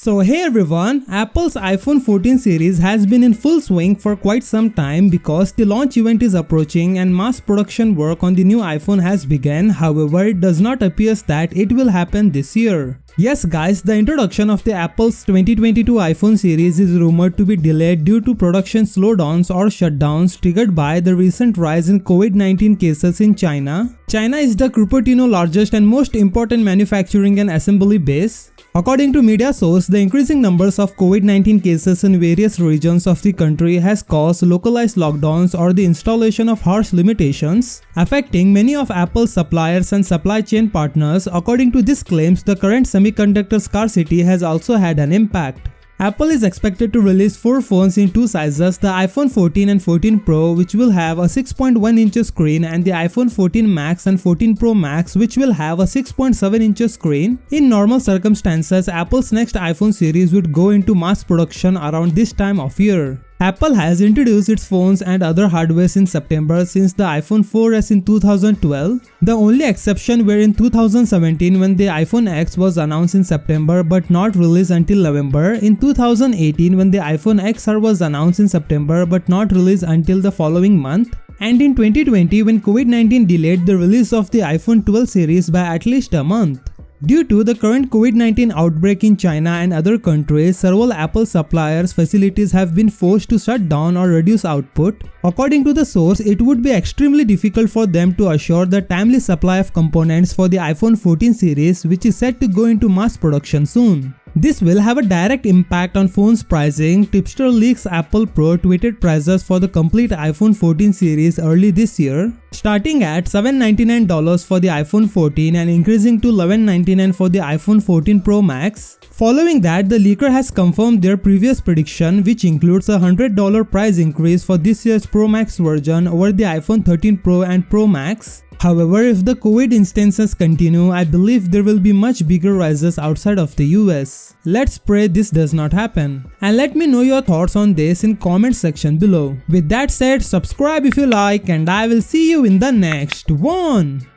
So hey everyone, Apple's iPhone 14 series has been in full swing for quite some time because the launch event is approaching and mass production work on the new iPhone has begun. However, it does not appear that it will happen this year. Yes guys, the introduction of the Apple's 2022 iPhone series is rumored to be delayed due to production slowdowns or shutdowns triggered by the recent rise in COVID-19 cases in China. China is the Cupertino largest and most important manufacturing and assembly base. According to media source, the increasing numbers of COVID-19 cases in various regions of the country has caused localized lockdowns or the installation of harsh limitations, affecting many of Apple's suppliers and supply chain partners. According to these claims, the current semiconductor scarcity has also had an impact. Apple is expected to release 4 phones in 2 sizes, the iPhone 14 and 14 Pro, which will have a 6.1-inch screen, and the iPhone 14 Max and 14 Pro Max, which will have a 6.7-inch screen. In normal circumstances, Apple's next iPhone series would go into mass production around this time of year. Apple has introduced its phones and other hardware in September since the iPhone 4S in 2012. The only exception were in 2017 when the iPhone X was announced in September but not released until November, in 2018 when the iPhone XR was announced in September but not released until the following month, and in 2020 when COVID-19 delayed the release of the iPhone 12 series by at least a month. Due to the current COVID-19 outbreak in China and other countries, several Apple suppliers' facilities have been forced to shut down or reduce output. According to the source, it would be extremely difficult for them to assure the timely supply of components for the iPhone 14 series, which is set to go into mass production soon. This will have a direct impact on phones pricing. Tipster leaks Apple Pro tweeted prices for the complete iPhone 14 series early this year, starting at $799 for the iPhone 14 and increasing to $1199 for the iPhone 14 Pro Max. Following that, the leaker has confirmed their previous prediction, which includes a $100 price increase for this year's Pro Max version over the iPhone 13 Pro and Pro Max. However, if the COVID instances continue, I believe there will be much bigger rises outside of the US. Let's pray this does not happen. And let me know your thoughts on this in comment section below. With that said, subscribe if you like, and I will see you in the next one.